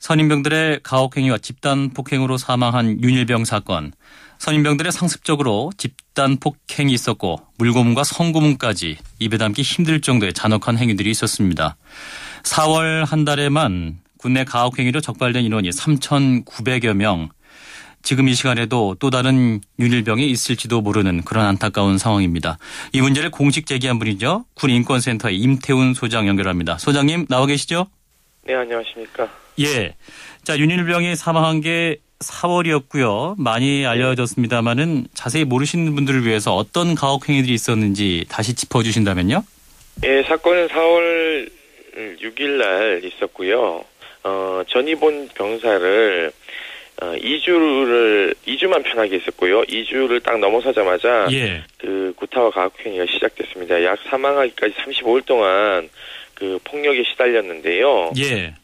선임병들의 가혹행위와 집단폭행으로 사망한 윤일병 사건. 선임병들의 상습적으로 집단폭행이 있었고 물고문과 성고문까지 입에 담기 힘들 정도의 잔혹한 행위들이 있었습니다. 4월 한 달에만 국내 가혹행위로 적발된 인원이 3,900여 명. 지금 이 시간에도 또 다른 윤일병이 있을지도 모르는 그런 안타까운 상황입니다. 이 문제를 공식 제기한 분이죠. 군인권센터의 임태훈 소장 연결합니다. 소장님 나와 계시죠? 네, 안녕하십니까. 예. 자, 윤일병이 사망한 게 4월이었고요. 많이 알려졌습니다만은 자세히 모르시는 분들을 위해서 어떤 가혹행위들이 있었는지 다시 짚어주신다면요? 예, 사건은 4월 6일 날 있었고요. 전입원 병사를 2주만 편하게 했었고요. 2주를 딱 넘어서자마자 예. 그 구타와 가혹행위가 시작됐습니다. 약 사망하기까지 35일 동안 그 폭력에 시달렸는데요. 예.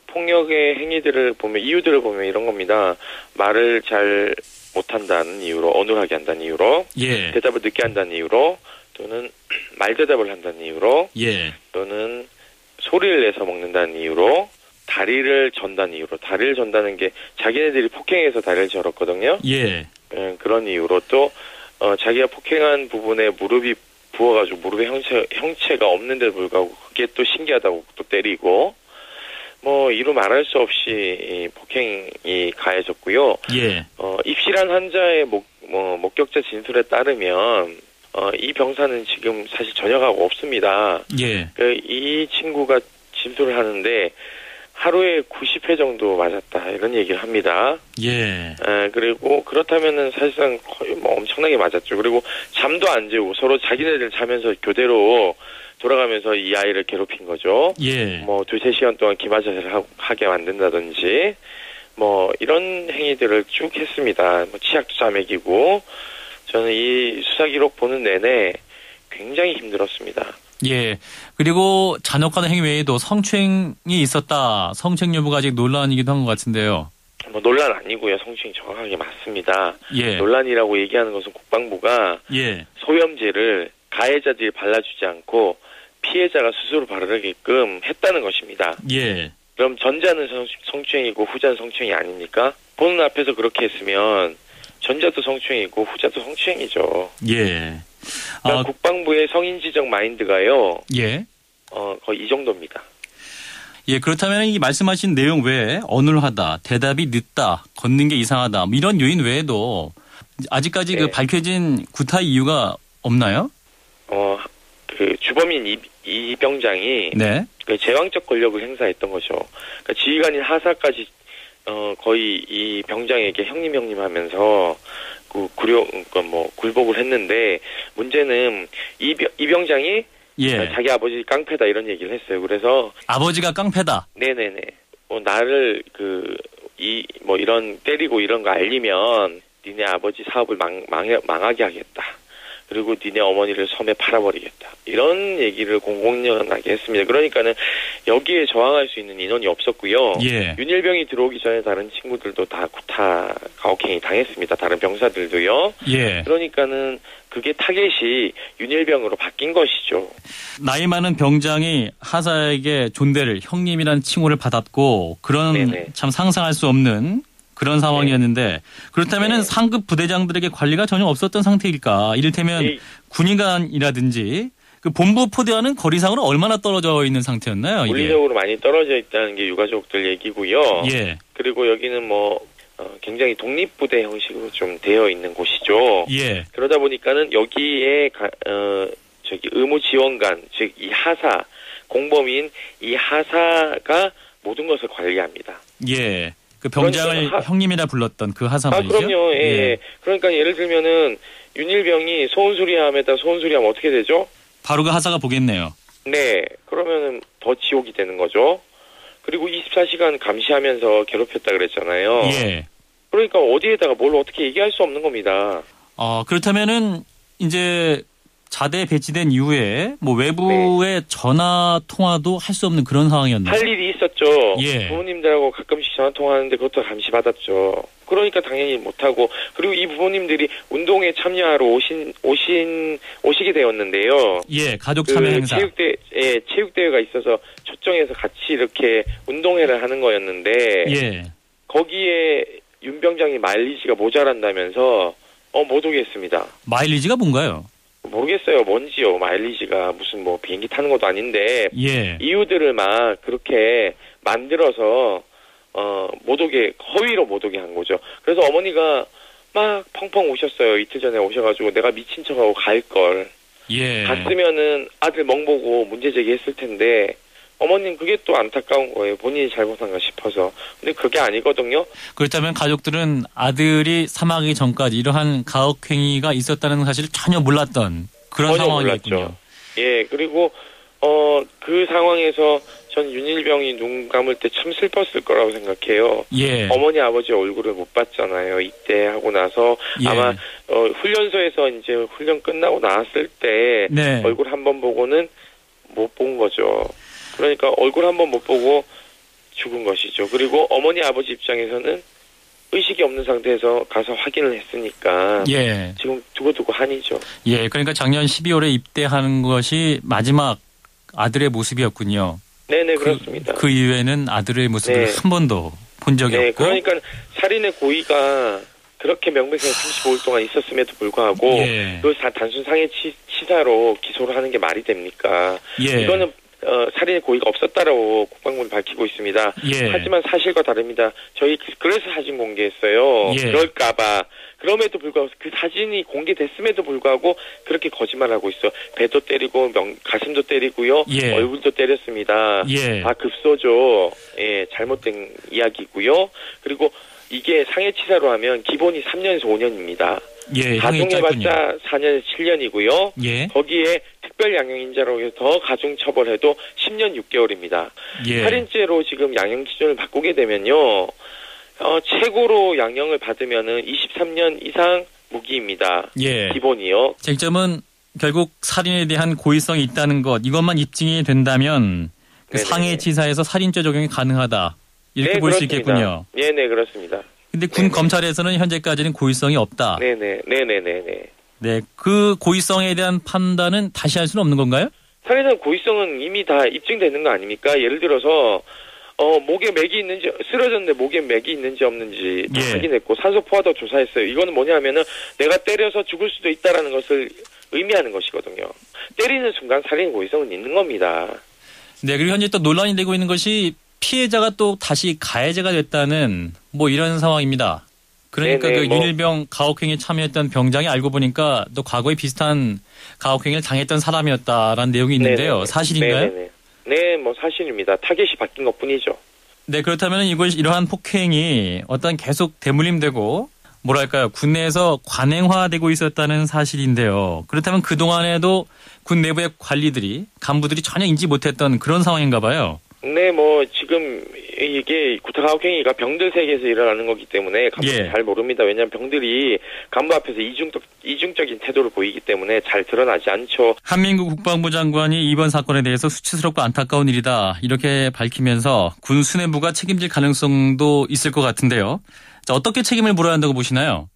폭력의 행위들을 보면 이유들을 보면 이런 겁니다. 말을 잘 못한다는 이유로, 어눌하게 한다는 이유로, 예. 대답을 늦게 한다는 이유로, 또는 말대답을 한다는 이유로, 예. 또는 소리를 내서 먹는다는 이유로, 다리를 전다는 이유로, 다리를 전다는 게 자기네들이 폭행해서 다리를 절었거든요. 예. 그런 이유로 또 자기가 폭행한 부분에 무릎이 부어가지고 무릎에 형체가 없는데도 불구하고 그게 또 신기하다고 또 때리고, 뭐 이루 말할 수 없이 폭행이 가해졌고요. 예. 입실한 환자의 목격자 진술에 따르면 이 병사는 지금 사실 전역하고 없습니다. 예. 이 친구가 진술을 하는데 하루에 90회 정도 맞았다 이런 얘기를 합니다. 예. 그리고 그렇다면은 사실상 거의 뭐 엄청나게 맞았죠. 그리고 잠도 안 재우고 서로 자기네들 자면서 교대로 돌아가면서 이 아이를 괴롭힌 거죠. 예. 뭐 2-3시간 동안 기마자세를 하게 만든다든지 뭐 이런 행위들을 쭉 했습니다. 뭐 치약도 짜먹이고 저는 이 수사 기록 보는 내내 굉장히 힘들었습니다. 예. 그리고 잔혹한 행위 외에도 성추행이 있었다. 성추행 여부가 아직 논란이기도 한 것 같은데요. 뭐 논란 아니고요. 성추행 정확하게 맞습니다. 예. 논란이라고 얘기하는 것은 국방부가 예. 소염제를 가해자들이 발라주지 않고 피해자가 스스로 바르게끔 했다는 것입니다. 예. 그럼 전자는 성추행이고 후자는 성추행이 아닙니까? 보는 앞에서 그렇게 했으면 전자도 성추행이고 후자도 성추행이죠. 예. 그러니까 국방부의 성인지적 마인드가요. 예. 거의 이 정도입니다. 예, 그렇다면 이 말씀하신 내용 외에 어눌하다, 대답이 늦다, 걷는 게 이상하다, 뭐 이런 요인 외에도 아직까지 네. 그 밝혀진 구타 이유가 없나요? 그 주범인 이 병장이 네. 그 제왕적 권력을 행사했던 거죠. 그러니까 지휘관인 하사까지 거의 이 병장에게 형님 하면서 그러니까 뭐 굴복을 했는데 문제는 이 병장이 예. 자기 아버지 깡패다 이런 얘기를 했어요. 그래서 아버지가 깡패다. 네네네. 나를 이런 때리고 이런 거 알리면 니네 아버지 사업을 망하게 하겠다. 그리고 니네 어머니를 섬에 팔아버리겠다. 이런 얘기를 공공연하게 했습니다. 그러니까는 여기에 저항할 수 있는 인원이 없었고요. 예. 윤일병이 들어오기 전에 다른 친구들도 다 구타 가혹행위 당했습니다. 다른 병사들도요. 예. 그러니까는 그게 타겟이 윤일병으로 바뀐 것이죠. 나이 많은 병장이 하사에게 존대를 형님이라는 칭호를 받았고 그런 네네. 참 상상할 수 없는 그런 상황이었는데 그렇다면은 상급 부대장들에게 관리가 전혀 없었던 상태일까? 이를테면 군의관이라든지 그 본부 포대와는 거리상으로 얼마나 떨어져 있는 상태였나요? 물리적으로 많이 떨어져 있다는 게 유가족들 얘기고요. 예. 그리고 여기는 굉장히 독립부대 형식으로 좀 되어 있는 곳이죠. 예. 그러다 보니까는 여기에 의무지원관, 즉 이 하사, 공범인 이 하사가 모든 것을 관리합니다. 예. 그 병장을 형님이라 불렀던 그 하사 말이죠? 그럼요. 예. 그러니까 예를 들면은 윤일병이 소원수리함에다 소원수리하면 어떻게 되죠? 바로 그 하사가 보겠네요. 네. 그러면은 더 지옥이 되는 거죠. 그리고 24시간 감시하면서 괴롭혔다 그랬잖아요. 예. 그러니까 어디에다가 뭘 어떻게 얘기할 수 없는 겁니다. 그렇다면은 이제 자대에 배치된 이후에 뭐 외부의 전화 통화도 할 수 없는 그런 상황이었나요? 할 일이 있었죠. 예. 부모님들하고 가끔씩 전화 통화하는데 그것도 감시받았죠. 그러니까 당연히 못하고, 그리고 이 부모님들이 운동에 참여하러 오시게 되었는데요. 예, 가족 참여 행사. 체육대회가 있어서 초청해서 같이 이렇게 운동회를 하는 거였는데, 예. 거기에 윤 병장이 마일리지가 모자란다면서, 못 오겠습니다. 마일리지가 뭔가요? 모르겠어요. 뭔지요. 마일리지가 무슨 뭐 비행기 타는 것도 아닌데, 예. 이유들을 막 그렇게 만들어서, 못 오게, 허위로 못 오게 한 거죠. 그래서 어머니가 막 펑펑 우셨어요. 이틀 전에 오셔가지고 내가 미친 척하고 갈걸. 예. 갔으면은 아들 멍보고 문제 제기했을 텐데, 어머님 그게 또 안타까운 거예요. 본인이 잘못한가 싶어서. 근데 그게 아니거든요. 그렇다면 가족들은 아들이 사망하기 전까지 이러한 가혹행위가 있었다는 사실을 전혀 몰랐던 그런 상황이었군요. 몰랐죠. 예, 그리고 그 상황에서 전 윤일병이 눈 감을 때 참 슬펐을 거라고 생각해요. 예. 어머니 아버지 얼굴을 못 봤잖아요. 입대하고 나서 예. 아마 훈련소에서 이제 훈련 끝나고 나왔을 때 네. 얼굴 한번 보고는 못 본 거죠. 그러니까 얼굴 한번 못 보고 죽은 것이죠. 그리고 어머니 아버지 입장에서는 의식이 없는 상태에서 가서 확인을 했으니까 예. 지금 두고두고 한이죠. 예. 그러니까 작년 12월에 입대하는 것이 마지막 아들의 모습이었군요. 네네, 그렇습니다. 그 이후에는 아들의 모습을 네. 한 번도 본 적이 네, 없고. 그러니까 살인의 고의가 그렇게 명백하게 35일 동안 있었음에도 불구하고 예. 그 단순 상해 치사로 기소를 하는 게 말이 됩니까? 예. 이거는 살인의 고의가 없었다라고 국방부는 밝히고 있습니다. 예. 하지만 사실과 다릅니다. 저희 그래서 사진 공개했어요. 예. 그럴까봐. 그럼에도 불구하고 그 사진이 공개됐음에도 불구하고 그렇게 거짓말하고 있어. 배도 때리고 가슴도 때리고요. 예. 얼굴도 때렸습니다. 예. 다 급소죠. 예, 잘못된 이야기고요. 그리고 이게 상해치사로 하면 기본이 3년에서 5년입니다. 예, 형이 짧군요. 가중해봤자 4년에서 7년이고요. 예. 거기에 특별양형인자로 해서 더 가중처벌해도 10년 6개월입니다. 예. 살인죄로 지금 양형 기준을 바꾸게 되면요. 최고로 양형을 받으면은 23년 이상 무기입니다. 예. 기본이요. 쟁점은 결국 살인에 대한 고의성이 있다는 것, 이것만 입증이 된다면 그 네네. 상해치사에서 살인죄 적용이 가능하다. 이렇게 네, 볼 수 그렇습니다. 있겠군요. 네, 그렇습니다. 근데 군 네네. 검찰에서는 현재까지는 고의성이 없다. 네네. 네, 그 고의성에 대한 판단은 다시 할 수는 없는 건가요? 살인의 고의성은 이미 다 입증되는 거 아닙니까? 예를 들어서 목에 맥이 있는지, 쓰러졌는데 목에 맥이 있는지 없는지 다 예. 확인했고 산소 포화도 조사했어요. 이거는 뭐냐면은 내가 때려서 죽을 수도 있다라는 것을 의미하는 것이거든요. 때리는 순간 살인 고의성은 있는 겁니다. 네, 그리고 현재 또 논란이 되고 있는 것이 피해자가 또 다시 가해자가 됐다는 뭐 이런 상황입니다. 그러니까 네네, 그 윤일병 가혹행위에 참여했던 병장이 알고 보니까 또 과거에 비슷한 가혹행위를 당했던 사람이었다라는 내용이 있는데요. 네네네. 사실인가요? 네, 사실입니다. 타겟이 바뀐 것뿐이죠. 네, 그렇다면 이러한 폭행이 어떤 계속 대물림되고 뭐랄까요, 군내에서 관행화되고 있었다는 사실인데요. 그렇다면 그동안에도 군 내부의 관리들이, 간부들이 전혀 인지 못했던 그런 상황인가 봐요. 네, 지금 이게 구타가혹행위가 병들 세계에서 일어나는 거기 때문에 간부는 예. 잘 모릅니다. 왜냐하면 병들이 간부 앞에서 이중적인 태도를 보이기 때문에 잘 드러나지 않죠. 한민구 국방부 장관이 이번 사건에 대해서 수치스럽고 안타까운 일이다 이렇게 밝히면서 군 수뇌부가 책임질 가능성도 있을 것 같은데요. 자, 어떻게 책임을 물어야 한다고 보시나요?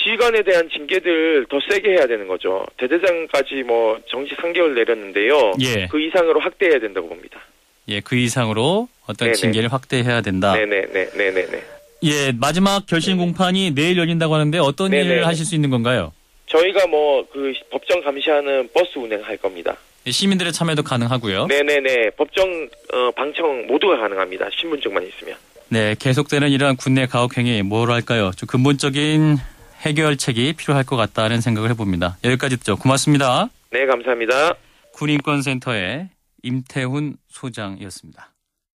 지휘관에 대한 징계들 더 세게 해야 되는 거죠. 대대장까지 정지 3개월 내렸는데요. 예. 그 이상으로 확대해야 된다고 봅니다. 예, 그 이상으로 어떤 네네. 징계를 확대해야 된다. 네네. 예, 마지막 결심 공판이 내일 열린다고 하는데 어떤 네네. 일을 하실 수 있는 건가요? 저희가 그 법정 감시하는 버스 운행할 겁니다. 예, 시민들의 참여도 가능하고요. 네네네. 법정 방청 모두가 가능합니다. 신분증만 있으면. 네, 계속되는 이러한 군내 가혹행위 뭐랄까요? 좀 근본적인 해결책이 필요할 것 같다는 생각을 해봅니다. 여기까지 듣죠. 고맙습니다. 네, 감사합니다. 군인권센터의 임태훈 소장이었습니다.